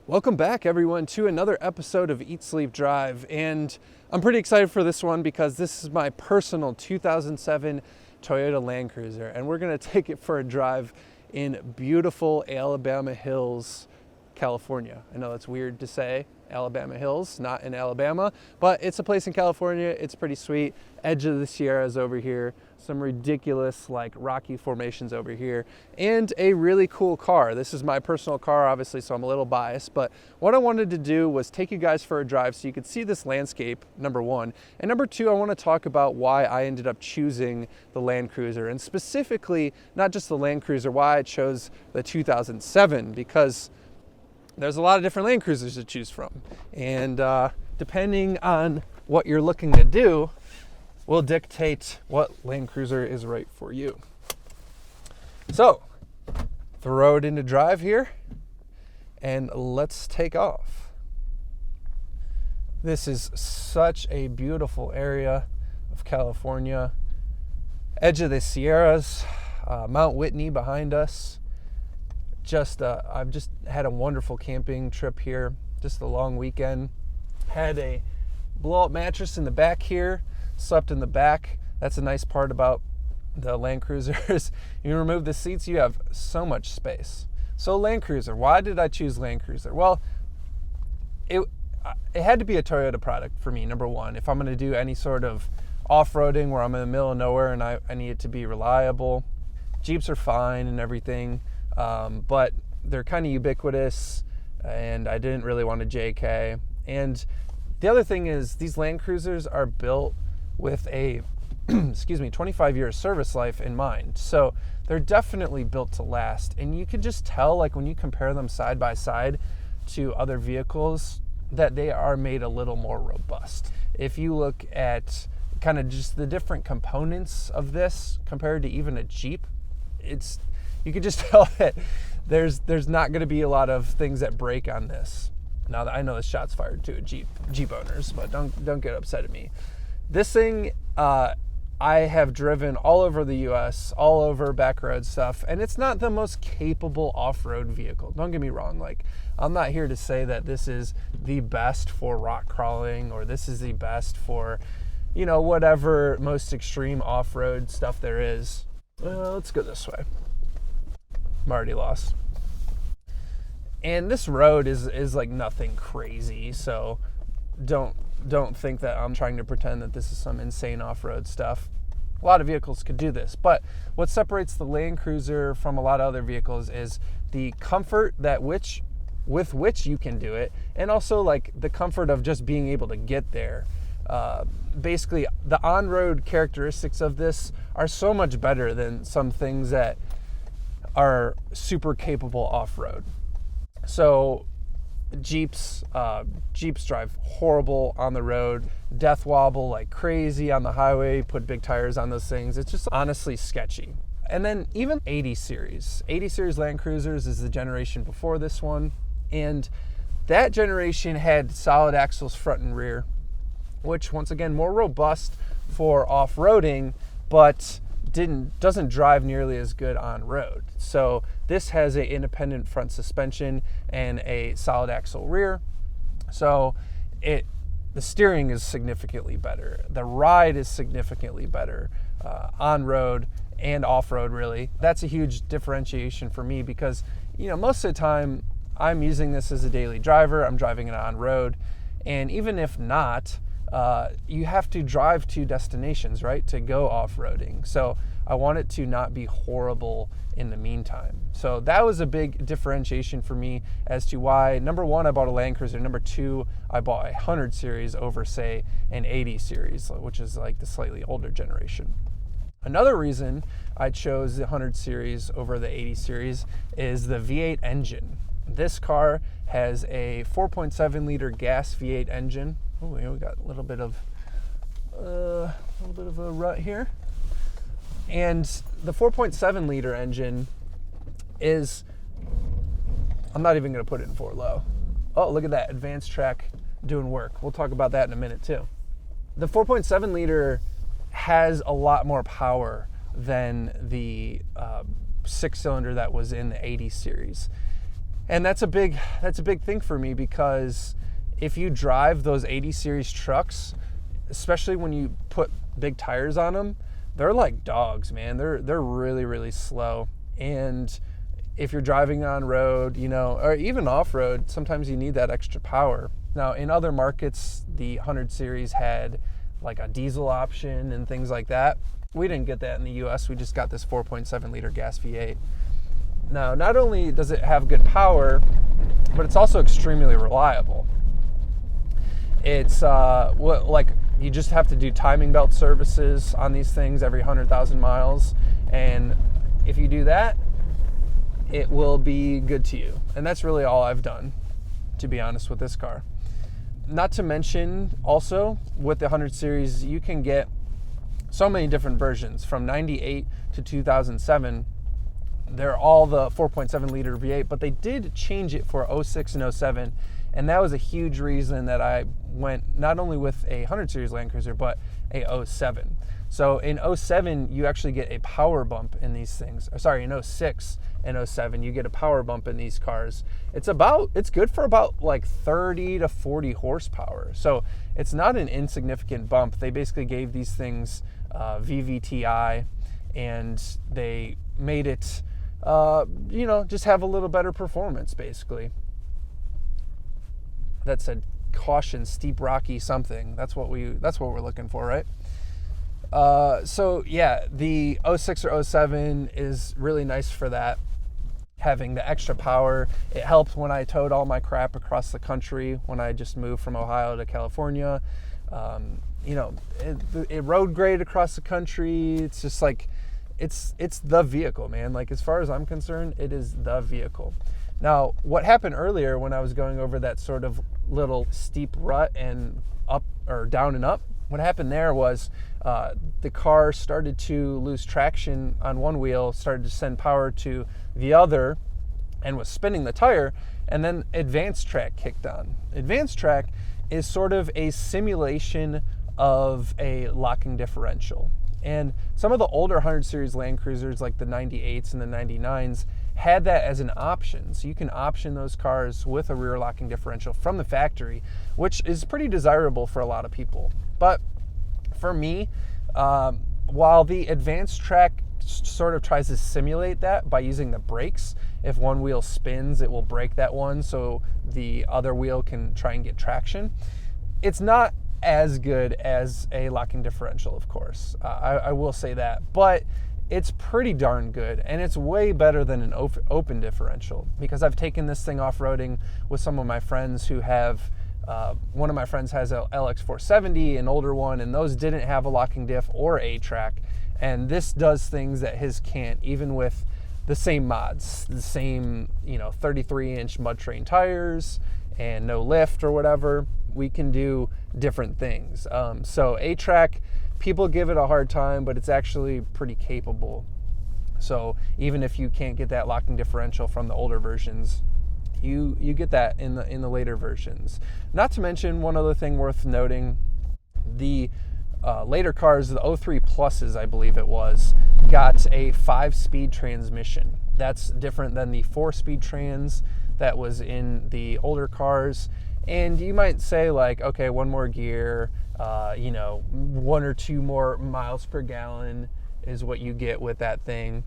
Welcome back, everyone, to another episode of Eat, Sleep, Drive. And I'm pretty excited for this one because this is my personal 2007 Toyota Land Cruiser. And we're going to take it for a drive in beautiful Alabama Hills, California. I know that's weird to say, Alabama Hills, not in Alabama, but it's a place in California. It's pretty sweet. Edge of the Sierras over here, some ridiculous like rocky formations over here, and a really cool car. This is my personal car, obviously, so I'm a little biased, but what I wanted to do was take you guys for a drive so you could see this landscape, number one, and number two, I want to talk about why I ended up choosing the Land Cruiser, and specifically, not just the Land Cruiser, why I chose the 2007, because there's a lot of different Land Cruisers to choose from. And depending on what you're looking to do will dictate what Land Cruiser is right for you. So, throw it into drive here and let's take off. This is such a beautiful area of California. Edge of the Sierras, Mount Whitney behind us. I've just had a wonderful camping trip here, just a long weekend. Had a blow-up mattress in the back here, slept in the back. That's a nice part about the Land Cruisers. You remove the seats, you have so much space. So Land Cruiser, why did I choose Land Cruiser? Well, it had to be a Toyota product for me, number one. If I'm going to do any sort of off-roading where I'm in the middle of nowhere and I need it to be reliable. Jeeps are fine and everything. But they're kind of ubiquitous, and I didn't really want a JK. And the other thing is these Land Cruisers are built with a 25-year service life in mind. So they're definitely built to last. And you can just tell, like when you compare them side by side to other vehicles, that they are made a little more robust. If you look at kind of just the different components of this compared to even a Jeep, you can just tell that there's not going to be a lot of things that break on this. Now, I know this shot's fired to Jeep owners, but don't get upset at me. This thing, I have driven all over the U.S., all over back road stuff, and it's not the most capable off-road vehicle. Don't get me wrong. Like, I'm not here to say that this is the best for rock crawling or this is the best for, whatever most extreme off-road stuff there is. Let's go this way. I'm already lost. And this road is like nothing crazy, so don't think that I'm trying to pretend that this is some insane off-road stuff. A lot of vehicles could do this, but what separates the Land Cruiser from a lot of other vehicles is the comfort with which you can do it, and also like the comfort of just being able to get there. Basically, the on-road characteristics of this are so much better than some things that are super capable off-road. So Jeeps drive horrible on the road, death wobble like crazy on the highway, put big tires on those things. It's just honestly sketchy. And then even 80 series Land Cruisers is the generation before this one. And that generation had solid axles front and rear, which once again, more robust for off-roading, but doesn't drive nearly as good on road. So this has an independent front suspension and a solid axle rear. So the steering is significantly better. The ride is significantly better on road and off road, really. That's a huge differentiation for me because, most of the time I'm using this as a daily driver. I'm driving it on road. And even if not, you have to drive to destinations, right, to go off-roading. So I want it to not be horrible in the meantime. So that was a big differentiation for me as to why, number one, I bought a Land Cruiser. Number two, I bought a 100 series over, say, an 80 series, which is like the slightly older generation. Another reason I chose the 100 series over the 80 series is the V8 engine. This car has a 4.7 liter gas V8 engine. Oh, we got a little bit of a rut here. And the 4.7 liter engine is, I'm not even going to put it in 4-low. Oh, look at that, advanced track doing work. We'll talk about that in a minute too. The 4.7 liter has a lot more power than the 6-cylinder that was in the 80 series. And that's a big thing for me, because if you drive those 80 series trucks, especially when you put big tires on them, they're like dogs, man. They're really, really slow. And if you're driving on road, or even off road, sometimes you need that extra power. Now, in other markets, the 100 series had like a diesel option and things like that. We didn't get that in the US. We just got this 4.7 liter gas V8. Now, not only does it have good power, but it's also extremely reliable. It's you just have to do timing belt services on these things every 100,000 miles. And if you do that, it will be good to you. And that's really all I've done, to be honest, with this car. Not to mention, also, with the 100 series, you can get so many different versions. From 98 to 2007, they're all the 4.7 liter V8, but they did change it for 06 and 07. And that was a huge reason that I went not only with a 100 series Land Cruiser, but a 07. So in 07, you actually get a power bump in these things. In 06 and 07, you get a power bump in these cars. It's good for about like 30 to 40 horsepower. So it's not an insignificant bump. They basically gave these things VVTi, and they made it, just have a little better performance, basically. That said, caution, steep, rocky, something. That's what we're looking for, right? So yeah, the 06 or 07 is really nice for that, having the extra power. It helped when I towed all my crap across the country when I just moved from Ohio to California. It rode great across the country. It's just like, it's the vehicle, man. Like, as far as I'm concerned, it is the vehicle. Now, what happened earlier when I was going over that sort of little steep rut and up or down and up, what happened there was the car started to lose traction on one wheel, started to send power to the other, and was spinning the tire, and then Advanced Track kicked on. Advanced Track is sort of a simulation of a locking differential. And some of the older 100 series Land Cruisers, like the 98s and the 99s, had that as an option. So you can option those cars with a rear locking differential from the factory, which is pretty desirable for a lot of people. But for me, while the Advanced Track sort of tries to simulate that by using the brakes, if one wheel spins, it will brake that one so the other wheel can try and get traction. It's not as good as a locking differential, of course. I will say that, but it's pretty darn good, and it's way better than an open differential, because I've taken this thing off-roading with some of my friends who have, one of my friends has a LX470, an older one, and those didn't have a locking diff or A-track, and this does things that his can't, even with the same mods, the same 33-inch mud terrain tires and no lift or whatever. We can do different things. So A-track, people give it a hard time, but it's actually pretty capable. So even if you can't get that locking differential from the older versions, you get that in the later versions. Not to mention, one other thing worth noting, the later cars, the 03 Pluses, I believe it was, got a 5-speed transmission. That's different than the 4-speed trans that was in the older cars. And you might say, like, okay, one more gear, 1 or 2 more miles per gallon is what you get with that thing.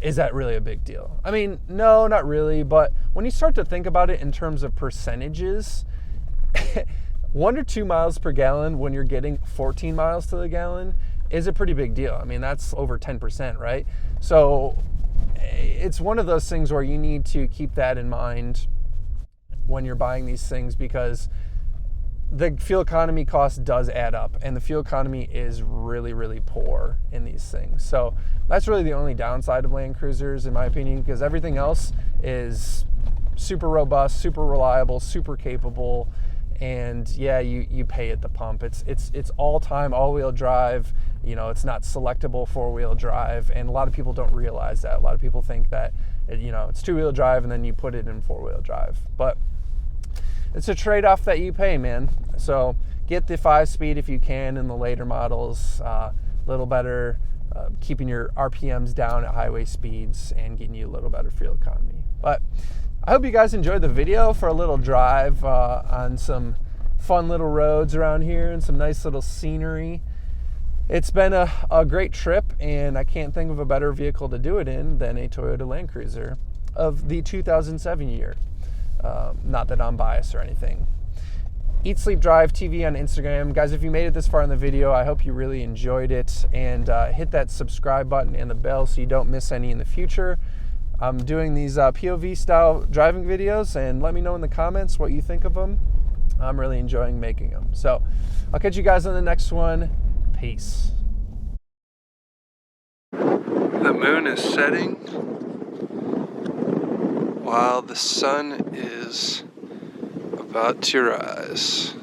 Is that really a big deal? I mean, no, not really. But when you start to think about it in terms of percentages, 1 or 2 miles per gallon when you're getting 14 miles to the gallon is a pretty big deal. I mean, that's over 10%, right? So it's one of those things where you need to keep that in mind when you're buying these things, because the fuel economy cost does add up, and the fuel economy is really, really poor in these things. So that's really the only downside of Land Cruisers, in my opinion, because everything else is super robust, super reliable, super capable, and yeah, you pay at the pump. It's all-time all-wheel drive. It's not selectable four-wheel drive, and a lot of people don't realize that. A lot of people think that it's two-wheel drive and then you put it in four-wheel drive, but it's a trade-off that you pay, man. So get the 5-speed if you can in the later models. A little better, keeping your RPMs down at highway speeds and getting you a little better fuel economy. But I hope you guys enjoyed the video for a little drive on some fun little roads around here and some nice little scenery. It's been a great trip, and I can't think of a better vehicle to do it in than a Toyota Land Cruiser of the 2007 year. Not that I'm biased or anything. Eat, Sleep, Drive TV on Instagram. Guys, if you made it this far in the video, I hope you really enjoyed it, and hit that subscribe button and the bell so you don't miss any in the future. I'm doing these POV style driving videos, and let me know in the comments what you think of them. I'm really enjoying making them. So I'll catch you guys on the next one. Peace. The moon is setting while the sun is about to rise.